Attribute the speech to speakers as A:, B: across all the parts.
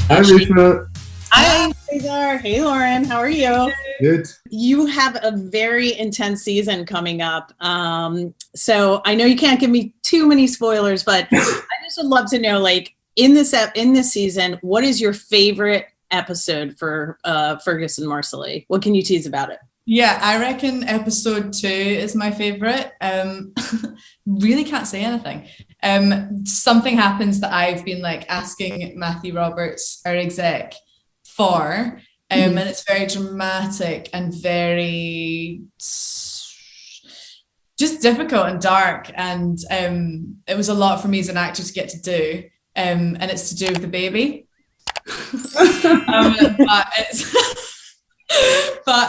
A: Hi, Reshma.
B: Hi, Cesar. Hey, Lauren. How are you?
A: Good.
B: You have a very intense season coming up. So I know you can't give me too many spoilers, but I just would love to know, like, in this season, what is your favorite episode for Fergus and Marsali? What can you tease about it?
C: Yeah, I reckon episode 2 is my favorite. Really can't say anything. Something happens that I've been like asking Matthew Roberts, our exec, for, and it's very dramatic and very just difficult and dark, and it was a lot for me as an actor to get to do, and it's to do with the baby. But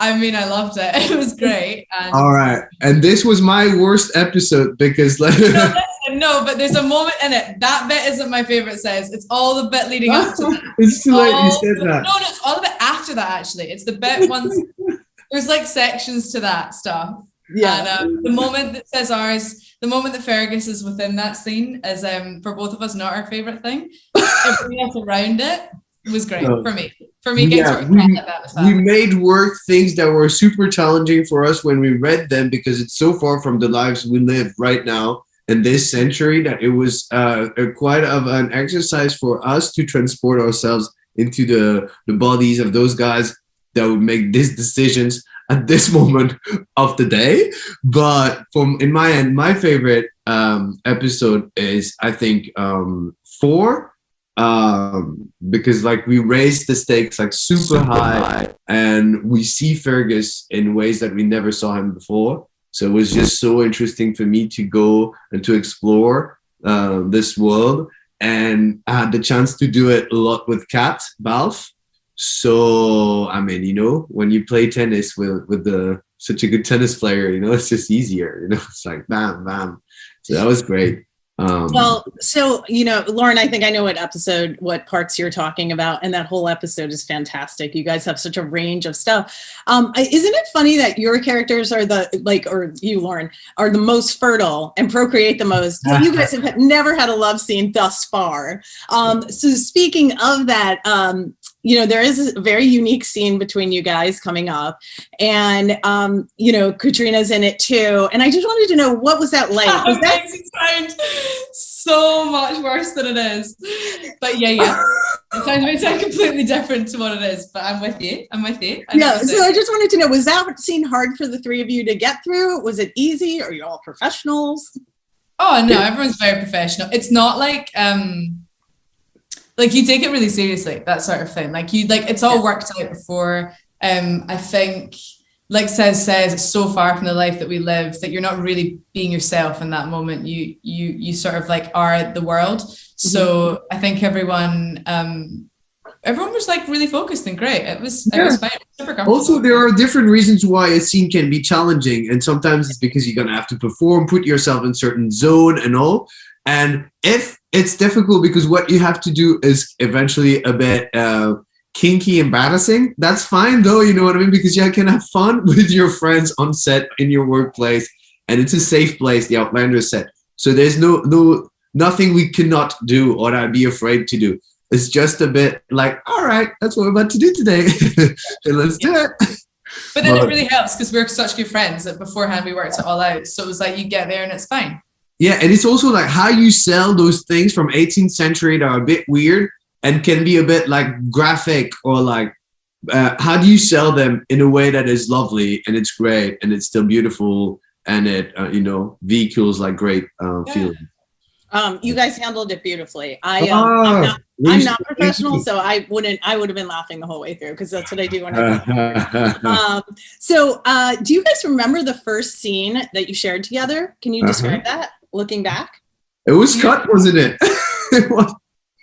C: I mean, I loved it. It was great. And
A: all right, and this was my worst episode because like
C: no, but there's a moment in it. That bit isn't my favorite. Says it's all the bit leading up to that.
A: It's too late. You said that.
C: No, it's all the bit after that. Actually, it's the bit once there's like sections to that stuff.
B: Yeah.
C: And the moment that Cesar's, the moment that Fergus is within that scene is for both of us not our favorite thing. Everything else around it was great for me. For me,
A: yeah, we made work things that were super challenging for us when we read them because it's so far from the lives we live right now in this century that it was quite of an exercise for us to transport ourselves into the bodies of those guys that would make these decisions at this moment of the day. But in my end, my favorite episode is, I think, 4. Because like we raised the stakes like super high and we see Fergus in ways that we never saw him before. So it was just so interesting for me to go and to explore this world, and I had the chance to do it a lot with Cat Balf. So I mean, you know, when you play tennis with such a good tennis player, you know, it's just easier, you know, it's like bam bam. So that was great.
B: Well, so, you know, Lauren, I think I know what parts you're talking about, and that whole episode is fantastic. You guys have such a range of stuff. Isn't it funny that your characters are or you, Lauren, are the most fertile and procreate the most? You guys have never had a love scene thus far. So speaking of that, you know, there is a very unique scene between you guys coming up, and, you know, Katrina's in it too. And I just wanted to know, what was that like? Was that
C: makes it sound so much worse than it is? But yeah. It sounds completely different to what it is, but I'm with you.
B: Yeah, so I just wanted to know, was that scene hard for the three of you to get through? Was it easy? Are you all professionals?
C: Oh, no, everyone's very professional. It's not like you take it really seriously, that sort of thing. It's all worked out before. I think, like says, it's so far from the life that we live that you're not really being yourself in that moment. You sort of like are the world. So I think everyone was like really focused and great. It was fine. Super comfortable.
A: Also, there are different reasons why a scene can be challenging, and sometimes it's because you're gonna have to perform, put yourself in certain zone and all. And if it's difficult because what you have to do is eventually a bit kinky, embarrassing, that's fine though, you know what I mean? Because you can have fun with your friends on set, in your workplace, and it's a safe place, the Outlander set. So there's nothing we cannot do or I'd be afraid to do. It's just a bit like, all right, that's what we're about to do today. Let's do it.
C: But then it really helps because we're such good friends that beforehand we worked it all out. So it was like you get there and it's fine.
A: Yeah, and it's also like how you sell those things from 18th century that are a bit weird and can be a bit like graphic, or like how do you sell them in a way that is lovely and it's great and it's still beautiful and it you know, vehicles like great feeling.
B: You guys handled it beautifully. I'm not professional, so I would have been laughing the whole way through because that's what I do when I So do you guys remember the first scene that you shared together? Can you describe that, looking back?
A: It was cut, wasn't it?
C: What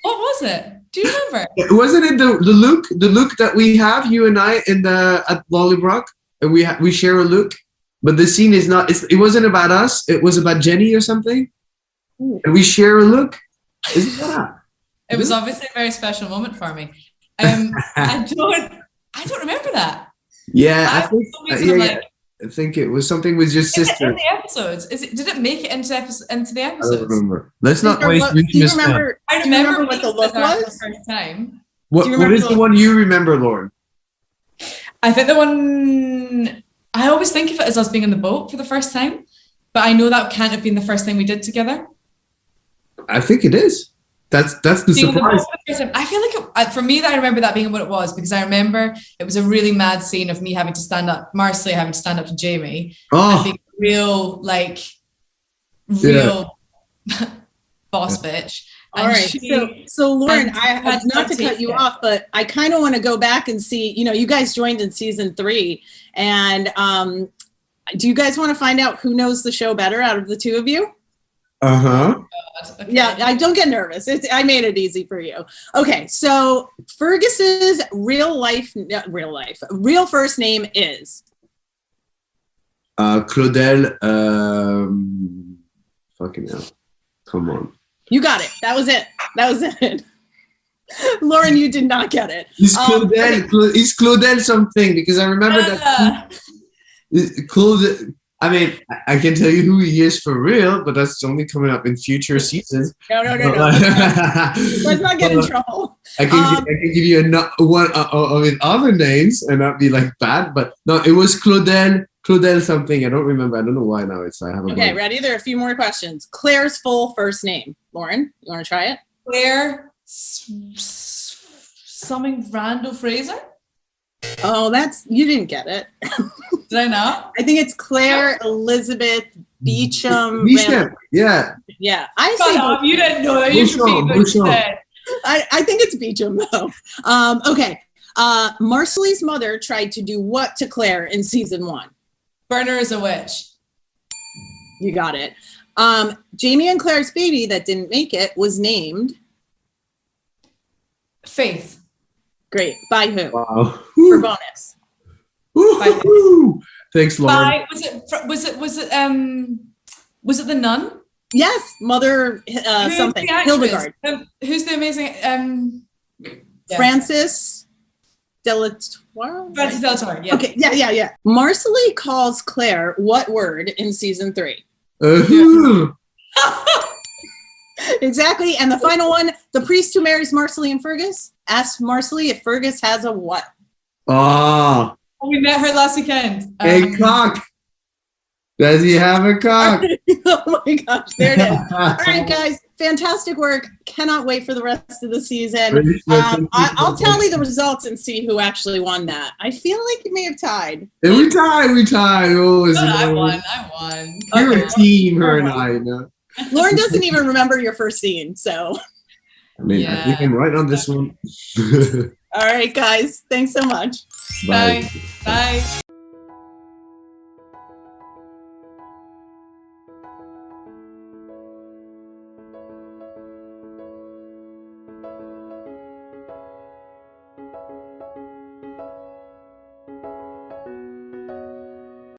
C: was it? Do you remember?
A: Wasn't it the look that we have, you and I, at Lollybrook? And we share a look, but the scene is not. It wasn't about us. It was about Jenny or something. Ooh. And we share a look.
C: It was obviously a very special moment for me. I don't remember that.
A: Yeah, I think. I think it was something with your
C: Is it
A: sister.
C: in the episodes? Did it make it into the
A: I
C: episodes?
A: don't remember. Let's not
B: Cesar,
A: waste
B: do you
A: Reshma's time.
B: remember?
C: I
B: Do you remember
C: remember
B: what the
C: meeting
B: look
C: Cesar for
B: was?
C: the first time.
A: What
B: Do you remember
A: is the one you remember, Lauren?
C: I think the one I always think of it as us being in the boat for the first time, but I know that can't have been the first thing we did together.
A: I think it is. That's the
C: Being in the boat
A: surprise.
C: for the first time. I feel like for me, that I remember that being what it was, because I remember it was a really mad scene of me having to stand up, Marsali having to stand up to Jamie, and
A: Oh,
C: being real boss bitch.
B: All
C: And
B: right. So Lauren,
C: and
B: I have not to cut
C: take
B: you
C: it.
B: off, but I kind of want to go back and see, you guys joined in season 3, and do you guys want to find out who knows the show better out of the two of you?
A: uh-huh.
C: Okay.
B: Yeah, I don't get nervous. I made it easy for you. Okay, so Fergus's real first name is
A: Claudel, fucking hell. Come on.
B: you got it. That was it. Lauren, you did not get it.
A: It's Claudel. It's Claudel something, because I remember that. Claudel. I mean, I can tell you who he is for real, but that's only coming up in future seasons.
B: No. Let's not get in trouble.
A: I can give you one of other names and not be like bad, but no, it was Claudel something. I don't remember. I don't know why now. I haven't.
B: Okay, ready? There are a few more questions. Claire's full first name. Lauren, you want to try it?
C: Claire something Randall Fraser?
B: Oh, you didn't get it.
C: Did I not?
B: I think it's Claire Elizabeth Beecham.
A: Yeah.
B: Yeah, I
C: Shut
B: say
C: up, you didn't know that.
A: Bouchon.
B: I think it's Beecham though. Okay. Marsali's mother tried to do what to Claire in season 1?
C: Burn her as a witch.
B: You got it. Jamie and Claire's baby that didn't make it was named
C: Faith.
B: Great. By who?
A: Wow.
B: For bonus.
A: Woo-hoo-hoo. Thanks, Lauren.
C: Was it the nun?
B: Yes, Mother something. Hildegard.
C: Who's the amazing
B: Frances Delatour?
C: Frances Delatour, yeah.
B: Okay, yeah. Marsali calls Claire what word in season 3? Exactly. And the final one, the priest who marries Marsali and Fergus asks Marsali if Fergus has a what?
A: Oh,
C: We met her last weekend.
A: a cock. Does he have a cock?
B: Oh my gosh, there it is. All right, guys, fantastic work. Cannot wait for the rest of the season. I'll tally the results and see who actually won that. I feel like you may have tied.
A: We tied. Oh,
C: I won.
A: You're a team, her and I. No?
B: Lauren doesn't even remember your first scene, so.
A: I mean, I think I'm right on this one.
B: All right, guys, thanks so much.
A: Bye.
C: Bye.